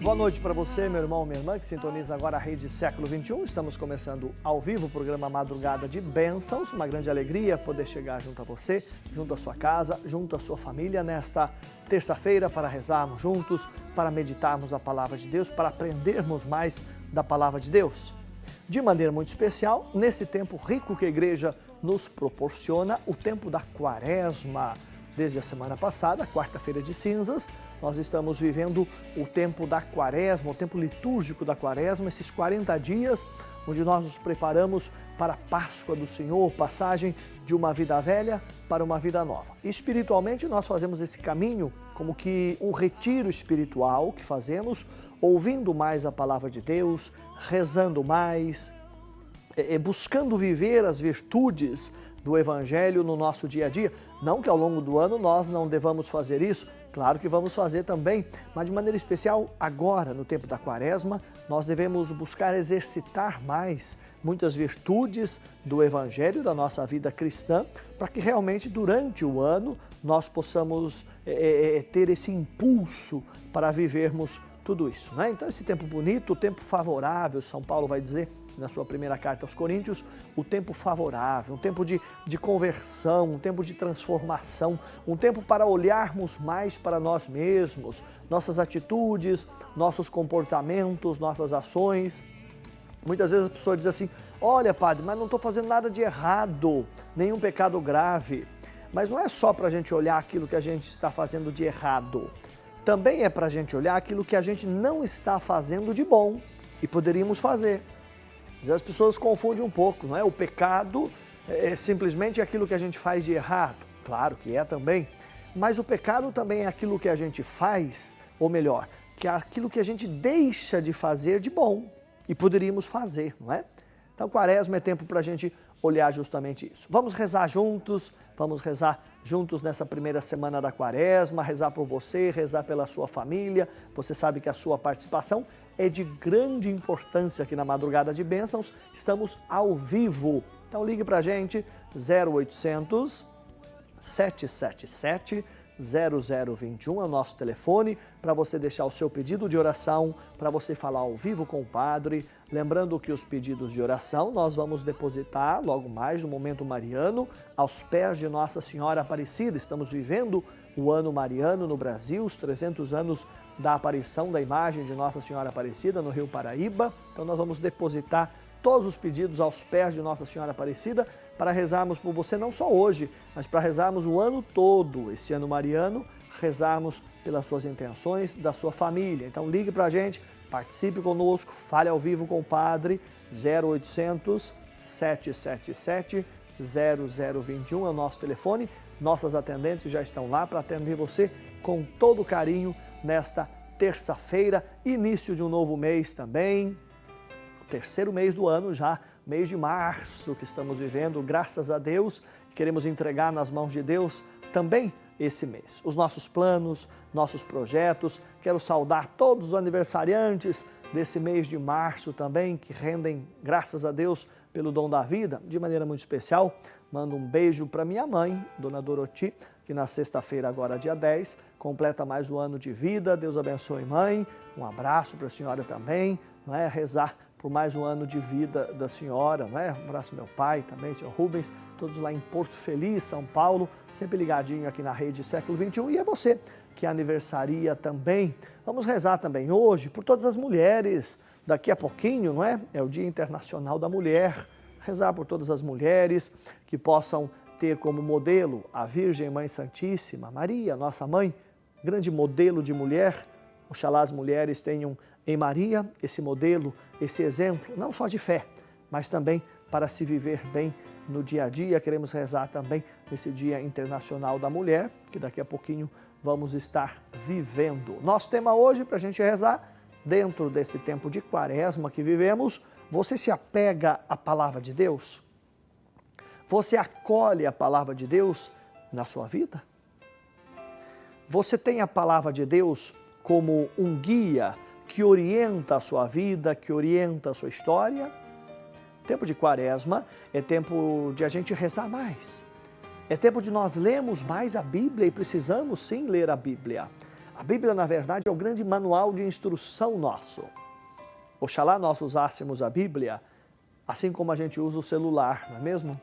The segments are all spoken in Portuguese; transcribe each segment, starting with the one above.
Boa noite para você, meu irmão, minha irmã, que sintoniza agora a Rede Século XXI. Estamos começando ao vivo o programa Madrugada de Bênçãos. Uma grande alegria poder chegar junto a você, junto à sua casa, junto à sua família, nesta terça-feira para rezarmos juntos, para meditarmos a Palavra de Deus, para aprendermos mais da Palavra de Deus. De maneira muito especial, nesse tempo rico que a Igreja nos proporciona, o tempo da Quaresma. Desde a semana passada, quarta-feira de cinzas, nós estamos vivendo o tempo da Quaresma, o tempo litúrgico da Quaresma, esses 40 dias onde nós nos preparamos para a Páscoa do Senhor, passagem de uma vida velha para uma vida nova. Espiritualmente, nós fazemos esse caminho como que um retiro espiritual que fazemos, ouvindo mais a Palavra de Deus, rezando mais, buscando viver as virtudes do Evangelho no nosso dia a dia. Não que ao longo do ano nós não devamos fazer isso, claro que vamos fazer também, mas de maneira especial agora, no tempo da Quaresma, nós devemos buscar exercitar mais muitas virtudes do Evangelho, da nossa vida cristã, para que realmente durante o ano nós possamos ter esse impulso para vivermos tudo isso, né? Então esse tempo bonito, o tempo favorável, São Paulo vai dizer na sua primeira carta aos Coríntios, o tempo favorável, um tempo de conversão, um tempo de transformação, um tempo para olharmos mais para nós mesmos, nossas atitudes, nossos comportamentos, nossas ações. Muitas vezes a pessoa diz assim, olha padre, mas não estou fazendo nada de errado, nenhum pecado grave. Mas não é só para a gente olhar aquilo que a gente está fazendo de errado, também é para a gente olhar aquilo que a gente não está fazendo de bom e poderíamos fazer. As pessoas confundem um pouco, não é? O pecado é simplesmente aquilo que a gente faz de errado, claro que é também, mas o pecado também é aquilo que a gente faz, ou melhor, que é aquilo que a gente deixa de fazer de bom e poderíamos fazer, não é? Então, Quaresma é tempo para a gente olhar justamente isso. Vamos rezar juntos nessa primeira semana da Quaresma, rezar por você, rezar pela sua família. Você sabe que a sua participação é de grande importância aqui na Madrugada de Bênçãos. Estamos ao vivo. Então ligue para a gente, 0800 777 0021 é o nosso telefone, para você deixar o seu pedido de oração, para você falar ao vivo com o padre. Lembrando que os pedidos de oração nós vamos depositar logo mais no Momento Mariano, aos pés de Nossa Senhora Aparecida. Estamos vivendo o ano mariano no Brasil, os 300 anos da aparição da imagem de Nossa Senhora Aparecida no Rio Paraíba. Então nós vamos depositar todos os pedidos aos pés de Nossa Senhora Aparecida para rezarmos por você não só hoje, mas para rezarmos o ano todo, esse ano mariano, rezarmos pelas suas intenções, da sua família. Então ligue para a gente, participe conosco, fale ao vivo com o padre, 0800 777 0021 é o nosso telefone. Nossas atendentes já estão lá para atender você com todo carinho nesta terça-feira, início de um novo mês também. Terceiro mês do ano já, mês de março que estamos vivendo, graças a Deus, queremos entregar nas mãos de Deus também esse mês. Os nossos planos, nossos projetos, quero saudar todos os aniversariantes desse mês de março também, que rendem graças a Deus pelo dom da vida, de maneira muito especial. Mando um beijo para minha mãe, Dona Doroti, que na sexta-feira, agora dia 10, completa mais um ano de vida. Deus abençoe, mãe. Um abraço para a senhora também, não é? Rezar por mais um ano de vida da senhora, não é? Um abraço meu pai também, senhor Rubens, todos lá em Porto Feliz, São Paulo, sempre ligadinho aqui na Rede Século XXI. E é você que aniversaria também. Vamos rezar também hoje por todas as mulheres. Daqui a pouquinho, não é? É o Dia Internacional da Mulher. Rezar por todas as mulheres que possam ter como modelo a Virgem Mãe Santíssima, Maria, nossa mãe, grande modelo de mulher. Oxalá as mulheres tenham em Maria esse modelo, esse exemplo, não só de fé, mas também para se viver bem no dia a dia. Queremos rezar também nesse Dia Internacional da Mulher, que daqui a pouquinho vamos estar vivendo. Nosso tema hoje, para a gente rezar, dentro desse tempo de Quaresma que vivemos, você se apega à Palavra de Deus? Você acolhe a Palavra de Deus na sua vida? Você tem a Palavra de Deus como um guia que orienta a sua vida, que orienta a sua história? Tempo de Quaresma é tempo de a gente rezar mais. É tempo de nós lermos mais a Bíblia e precisamos sim ler a Bíblia. A Bíblia, na verdade, é o grande manual de instrução nosso. Oxalá nós usássemos a Bíblia assim como a gente usa o celular, não é mesmo?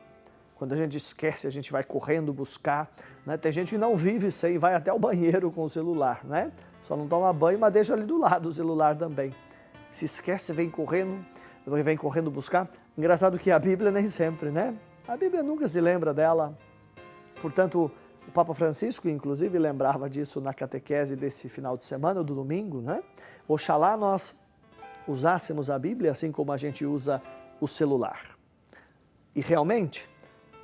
Quando a gente esquece, a gente vai correndo buscar, né? Tem gente que não vive sem, vai até o banheiro com o celular, né? Só não toma banho, mas deixa ali do lado o celular também. Se esquece, vem correndo buscar. Engraçado que a Bíblia nem sempre, né? A Bíblia nunca se lembra dela. Portanto, o Papa Francisco, inclusive, lembrava disso na catequese desse final de semana, do domingo, né? Oxalá nós usássemos a Bíblia assim como a gente usa o celular. E realmente,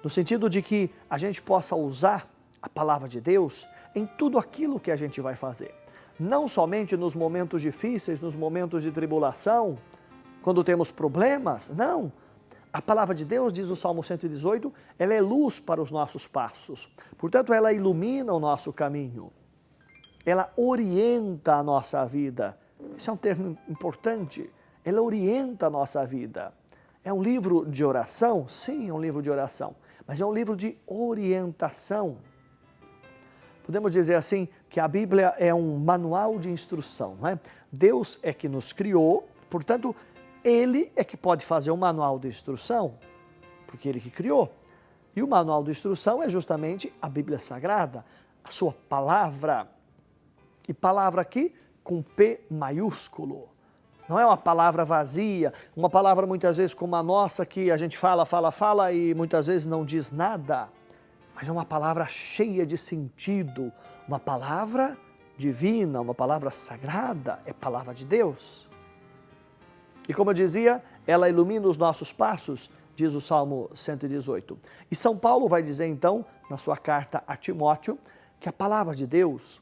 no sentido de que a gente possa usar a palavra de Deus em tudo aquilo que a gente vai fazer. Não somente nos momentos difíceis, nos momentos de tribulação, quando temos problemas, não. A palavra de Deus, diz o Salmo 118, ela é luz para os nossos passos. Portanto, ela ilumina o nosso caminho. Ela orienta a nossa vida. Esse é um termo importante. Ela orienta a nossa vida. É um livro de oração? Sim, é um livro de oração. Mas é um livro de orientação. Podemos dizer assim que a Bíblia é um manual de instrução, não é? Deus é que nos criou, portanto, Ele é que pode fazer um manual de instrução, porque Ele que criou. E o manual de instrução é justamente a Bíblia Sagrada, a sua palavra. E palavra aqui com P maiúsculo. Não é uma palavra vazia, uma palavra muitas vezes como a nossa, que a gente fala e muitas vezes não diz nada. Mas é uma palavra cheia de sentido, uma palavra divina, uma palavra sagrada, é palavra de Deus. E como eu dizia, ela ilumina os nossos passos, diz o Salmo 118. E São Paulo vai dizer então, na sua carta a Timóteo, que a palavra de Deus,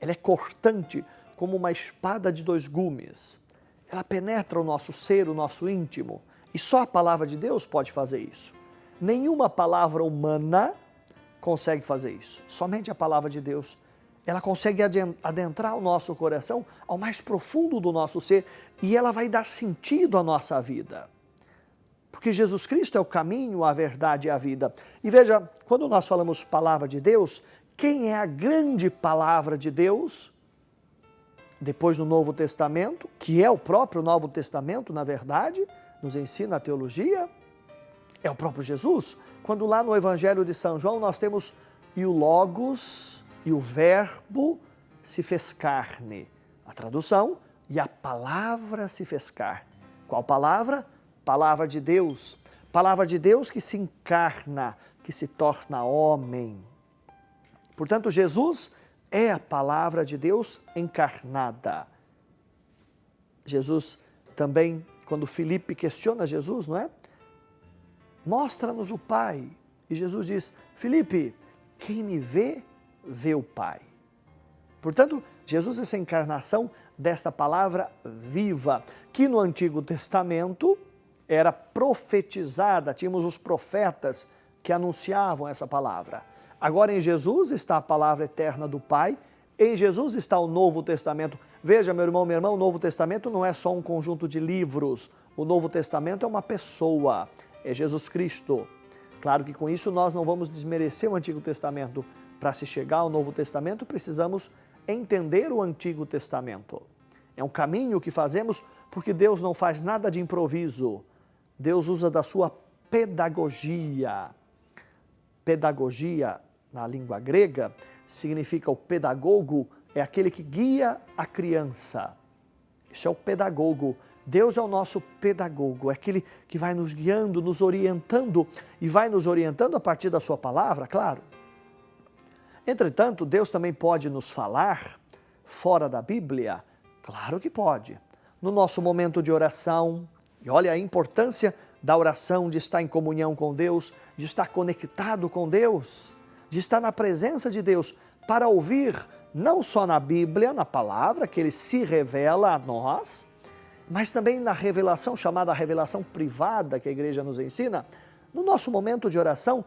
ela é cortante como uma espada de dois gumes. Ela penetra o nosso ser, o nosso íntimo. E só a palavra de Deus pode fazer isso. Nenhuma palavra humana consegue fazer isso. Somente a palavra de Deus. Ela consegue adentrar o nosso coração ao mais profundo do nosso ser e ela vai dar sentido à nossa vida. Porque Jesus Cristo é o caminho, a verdade e a vida. E veja, quando nós falamos palavra de Deus, quem é a grande palavra de Deus? Depois do Novo Testamento, que é o próprio Novo Testamento, na verdade, nos ensina a teologia, é o próprio Jesus. Quando lá no Evangelho de São João nós temos e o Logos e o Verbo se fez carne. A tradução, e a palavra se fez carne. Qual palavra? Palavra de Deus. Palavra de Deus que se encarna, que se torna homem. Portanto, Jesus é a palavra de Deus encarnada. Jesus também, quando Filipe questiona Jesus, não é? Mostra-nos o Pai. E Jesus diz, Filipe, quem me vê, vê o Pai. Portanto, Jesus é essa encarnação desta palavra viva, que no Antigo Testamento era profetizada, tínhamos os profetas que anunciavam essa palavra. Agora em Jesus está a palavra eterna do Pai, em Jesus está o Novo Testamento. Veja, meu irmão, minha irmã, o Novo Testamento não é só um conjunto de livros, o Novo Testamento é uma pessoa, é Jesus Cristo. Claro que com isso nós não vamos desmerecer o Antigo Testamento. Para se chegar ao Novo Testamento, precisamos entender o Antigo Testamento. É um caminho que fazemos porque Deus não faz nada de improviso. Deus usa da sua pedagogia. Pedagogia, na língua grega, significa o pedagogo, é aquele que guia a criança. Isso é o pedagogo. Deus é o nosso pedagogo, é aquele que vai nos guiando, nos orientando, e vai nos orientando a partir da sua palavra, claro. Entretanto, Deus também pode nos falar fora da Bíblia? Claro que pode. No nosso momento de oração, e olha a importância da oração, de estar em comunhão com Deus, de estar conectado com Deus, de estar na presença de Deus, para ouvir não só na Bíblia, na palavra, que Ele se revela a nós, mas também na revelação, chamada revelação privada, que a igreja nos ensina. No nosso momento de oração,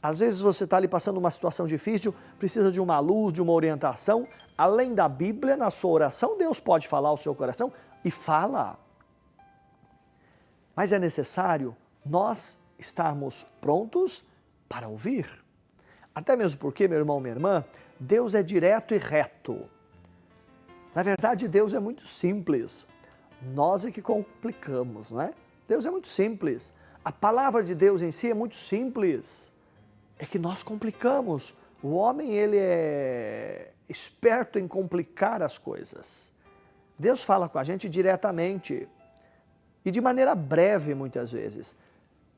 às vezes você está ali passando uma situação difícil, precisa de uma luz, de uma orientação. Além da Bíblia, na sua oração, Deus pode falar ao seu coração e fala. Mas é necessário nós estarmos prontos para ouvir. Até mesmo porque, meu irmão, minha irmã, Deus é direto e reto. Na verdade, Deus é muito simples. Nós é que complicamos, não é? Deus é muito simples. A palavra de Deus em si é muito simples. É que nós complicamos. O homem, ele é esperto em complicar as coisas. Deus fala com a gente diretamente e de maneira breve, muitas vezes.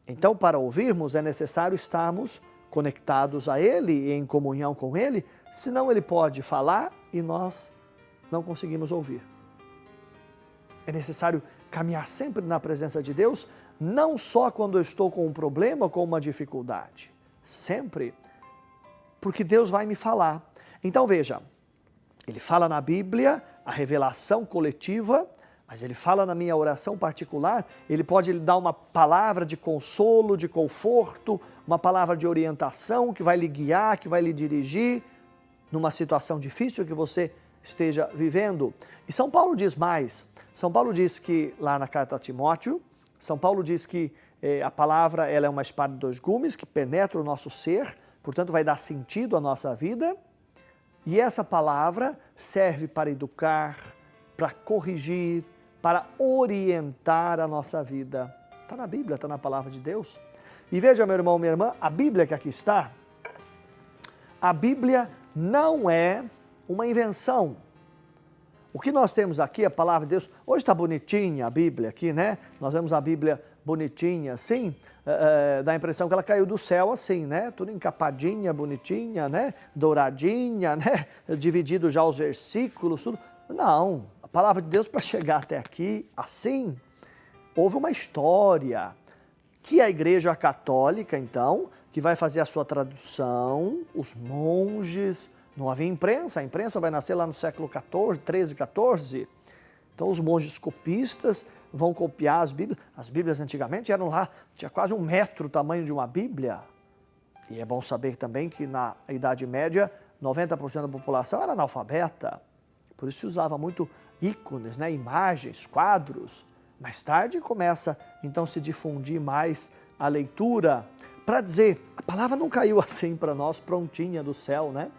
Então, para ouvirmos, é necessário estarmos conectados a Ele e em comunhão com Ele, senão Ele pode falar e nós não conseguimos ouvir. É necessário caminhar sempre na presença de Deus, não só quando eu estou com um problema ou com uma dificuldade. Sempre. Porque Deus vai me falar. Então veja, Ele fala na Bíblia, a revelação coletiva, mas Ele fala na minha oração particular, Ele pode lhe dar uma palavra de consolo, de conforto, uma palavra de orientação que vai lhe guiar, que vai lhe dirigir numa situação difícil que você esteja vivendo. E São Paulo diz mais. São Paulo diz que, lá na carta a Timóteo, São Paulo diz que a palavra ela é uma espada de dois gumes que penetra o nosso ser, portanto vai dar sentido à nossa vida. E essa palavra serve para educar, para corrigir, para orientar a nossa vida. Está na Bíblia, está na palavra de Deus. E veja, meu irmão, minha irmã, a Bíblia que aqui está, a Bíblia não é uma invenção. O que nós temos aqui, a palavra de Deus, hoje está bonitinha a Bíblia aqui, né? Nós vemos a Bíblia bonitinha assim, dá a impressão que ela caiu do céu assim, né? Tudo encapadinha, bonitinha, né? Douradinha, né? Dividido já os versículos, tudo. Não, a palavra de Deus para chegar até aqui assim, houve uma história que a Igreja Católica, então, que vai fazer a sua tradução, os monges. Não havia imprensa, a imprensa vai nascer lá no século XIV, 13, 14. Então os monges copistas vão copiar as Bíblias. As Bíblias antigamente eram lá, tinha quase 1 metro o tamanho de uma Bíblia. E é bom saber também que na Idade Média, 90% da população era analfabeta. Por isso se usava muito ícones, né? Imagens, quadros. Mais tarde começa então a se difundir mais a leitura. Para dizer, a palavra não caiu assim para nós, prontinha do céu, né?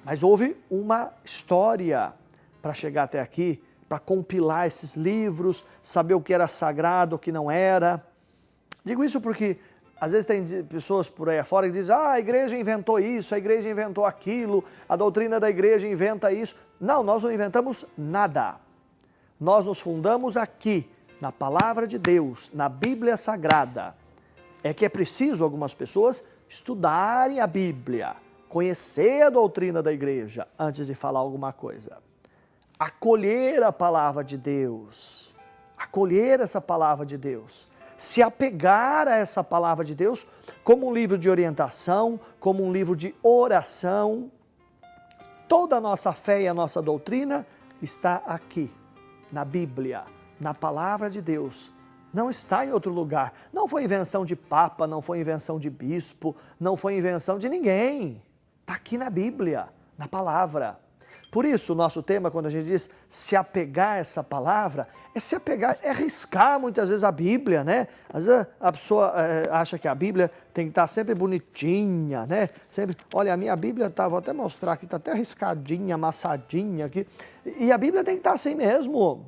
Mas houve uma história para chegar até aqui, para compilar esses livros, saber o que era sagrado, o que não era. Digo isso porque às vezes tem pessoas por aí afora que dizem, a igreja inventou isso, a igreja inventou aquilo, a doutrina da igreja inventa isso. Não, nós não inventamos nada. Nós nos fundamos aqui, na palavra de Deus, na Bíblia Sagrada. É que é preciso algumas pessoas estudarem a Bíblia, conhecer a doutrina da igreja antes de falar alguma coisa. Acolher a palavra de Deus, acolher essa palavra de Deus, se apegar a essa palavra de Deus como um livro de orientação, como um livro de oração. Toda a nossa fé e a nossa doutrina está aqui, na Bíblia, na palavra de Deus. Não está em outro lugar. Não foi invenção de papa, não foi invenção de bispo, não foi invenção de ninguém. Está aqui na Bíblia, na palavra. Por isso, o nosso tema, quando a gente diz se apegar a essa palavra, é se apegar, é riscar muitas vezes a Bíblia, né? Às vezes a pessoa acha que a Bíblia tem que estar sempre bonitinha, né? Sempre, olha, a minha Bíblia está, vou até mostrar aqui, está até riscadinha, amassadinha aqui. E a Bíblia tem que estar assim mesmo.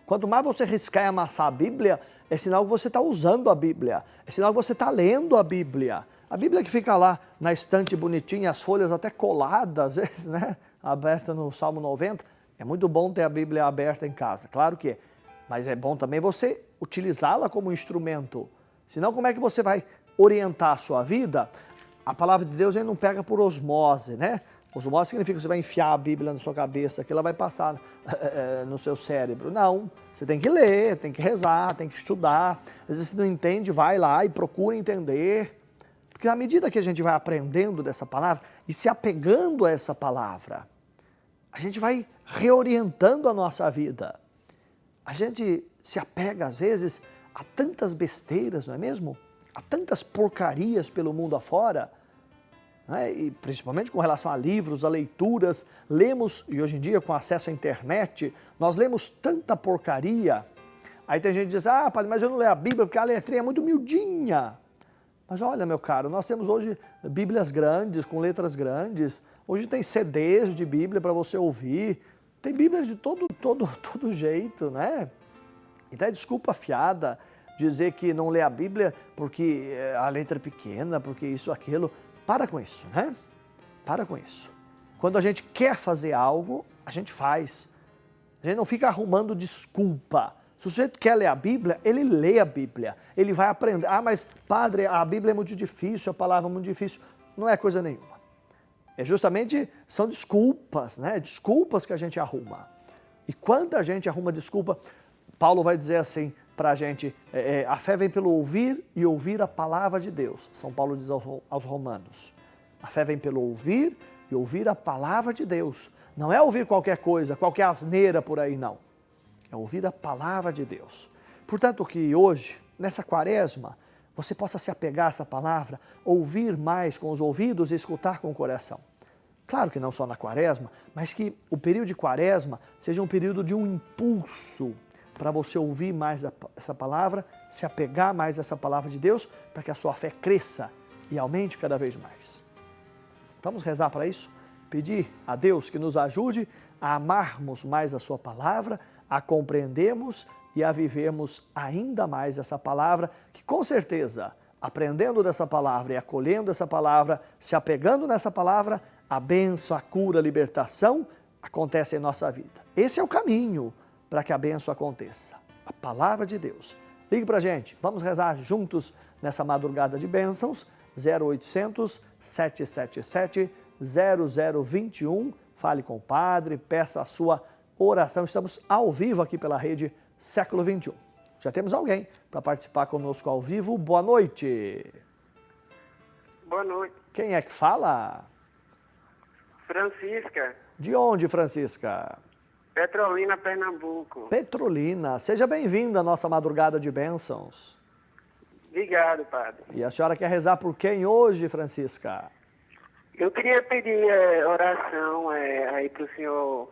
Quanto mais você riscar e amassar a Bíblia, é sinal que você está usando a Bíblia, é sinal que você está lendo a Bíblia. A Bíblia que fica lá na estante bonitinha, as folhas até coladas, às vezes, né? Aberta no Salmo 90. É muito bom ter a Bíblia aberta em casa, claro que é. Mas é bom também você utilizá-la como instrumento. Senão, como é que você vai orientar a sua vida? A palavra de Deus não pega por osmose, né? Osmose significa que você vai enfiar a Bíblia na sua cabeça, que ela vai passar no seu cérebro. Não, você tem que ler, tem que rezar, tem que estudar. Às vezes você não entende, vai lá e procura entender. Porque à medida que a gente vai aprendendo dessa palavra e se apegando a essa palavra, a gente vai reorientando a nossa vida. A gente se apega, às vezes, a tantas besteiras, não é mesmo? A tantas porcarias pelo mundo afora, né? E principalmente com relação a livros, a leituras. Lemos, e hoje em dia com acesso à internet, nós lemos tanta porcaria. Aí tem gente que diz, padre, mas eu não leio a Bíblia porque a letrinha é muito miudinha. Mas olha, meu caro, nós temos hoje Bíblias grandes, com letras grandes. Hoje tem CDs de Bíblia para você ouvir. Tem Bíblias de todo jeito, né? Então é desculpa fiada dizer que não lê a Bíblia porque a letra é pequena, porque isso, aquilo. Para com isso, né? Para com isso. Quando a gente quer fazer algo, a gente faz. A gente não fica arrumando desculpa. Se o sujeito quer ler a Bíblia, ele lê a Bíblia. Ele vai aprender. Ah, mas padre, a Bíblia é muito difícil, a palavra é muito difícil. Não é coisa nenhuma. É justamente, são desculpas, né? Desculpas que a gente arruma. E quanta gente arruma desculpa. Paulo vai dizer assim para a gente, a fé vem pelo ouvir e ouvir a palavra de Deus. São Paulo diz aos romanos. A fé vem pelo ouvir e ouvir a palavra de Deus. Não é ouvir qualquer coisa, qualquer asneira por aí, não. É ouvir a palavra de Deus. Portanto, que hoje, nessa quaresma, você possa se apegar a essa palavra, ouvir mais com os ouvidos e escutar com o coração. Claro que não só na quaresma, mas que o período de quaresma seja um período de um impulso para você ouvir mais essa palavra, se apegar mais a essa palavra de Deus, para que a sua fé cresça e aumente cada vez mais. Vamos rezar para isso? Pedir a Deus que nos ajude a amarmos mais a sua palavra, a compreendermos e a vivermos ainda mais essa palavra, que com certeza, aprendendo dessa palavra e acolhendo essa palavra, se apegando nessa palavra, a bênção, a cura, a libertação acontece em nossa vida. Esse é o caminho para que a bênção aconteça. A palavra de Deus. Ligue para a gente, vamos rezar juntos nessa madrugada de bênçãos, 0800 777 0021. Fale com o Padre, peça a sua oração. Estamos ao vivo aqui pela rede Século XXI. Já temos alguém para participar conosco ao vivo. Boa noite. Boa noite. Quem é que fala? Francisca. De onde, Francisca? Petrolina, Pernambuco. Petrolina. Seja bem-vinda à nossa madrugada de bênçãos. Obrigado, padre. E a senhora quer rezar por quem hoje, Francisca? Eu queria pedir oração aí para o senhor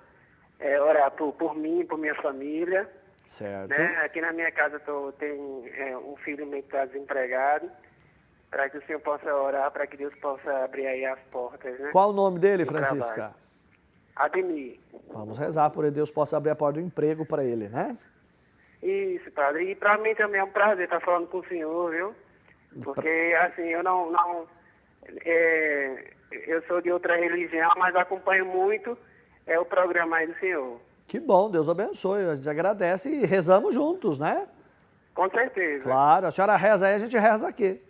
orar por mim, por minha família. Certo. Né? Aqui na minha casa tem um filho meu que está desempregado, para que o senhor possa orar, para que Deus possa abrir aí as portas. Né? Qual o nome dele, Francisca? Ademir. Vamos rezar por Deus possa abrir a porta do emprego para ele, né? Isso, padre. E para mim também é um prazer estar falando com o senhor, viu? Porque, assim, eu eu sou de outra religião, mas acompanho muito o programa aí do senhor. Que bom, Deus abençoe. A gente agradece e rezamos juntos, né? Com certeza. Claro, a senhora reza aí, a gente reza aqui.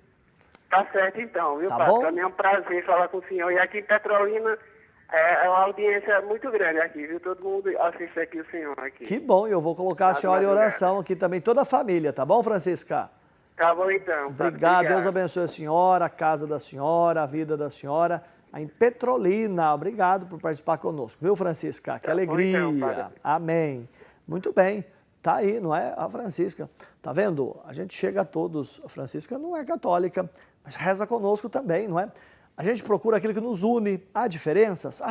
Tá certo então, viu, Tá padre? bom? Para mim é um prazer falar com o senhor. E aqui em Petrolina é uma audiência muito grande aqui, viu? Todo mundo assiste aqui o senhor aqui. Que bom, e eu vou colocar a senhora em oração aqui também, toda a família, tá bom, Francisca? Tá bom então, padre. Obrigado, Deus abençoe a senhora, a casa da senhora, a vida da senhora, em Petrolina. Obrigado por participar conosco, viu, Francisca? Que alegria. Então, amém. Muito bem, tá aí, não é? A Francisca. Tá vendo? A gente chega a todos. A Francisca não é católica, mas reza conosco também, não é? A gente procura aquilo que nos une. Há diferenças?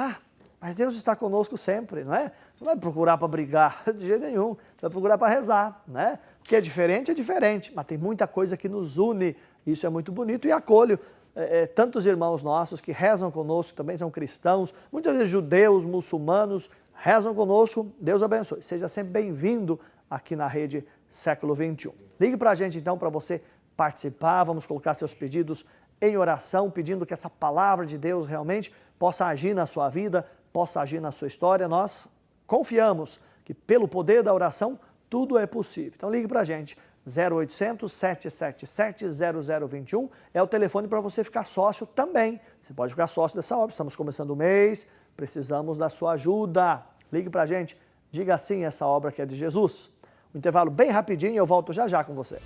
Mas Deus está conosco sempre, não é? Não vai procurar para brigar de jeito nenhum, vai procurar para rezar, né? O que é diferente, mas tem muita coisa que nos une, isso é muito bonito, e acolho tantos irmãos nossos que rezam conosco, também são cristãos, muitas vezes judeus, muçulmanos, rezam conosco, Deus abençoe. Seja sempre bem-vindo aqui na rede Século XXI. Ligue para a gente então, para você participar, vamos colocar seus pedidos em oração, pedindo que essa palavra de Deus realmente possa agir na sua vida, possa agir na sua história. Nós confiamos que pelo poder da oração tudo é possível. Então ligue para a gente, 0800 777 0021 é o telefone para você ficar sócio também. Você pode ficar sócio dessa obra, estamos começando o mês, precisamos da sua ajuda. Ligue para a gente, diga sim a essa obra que é de Jesus. Um intervalo bem rapidinho e eu volto já já com você.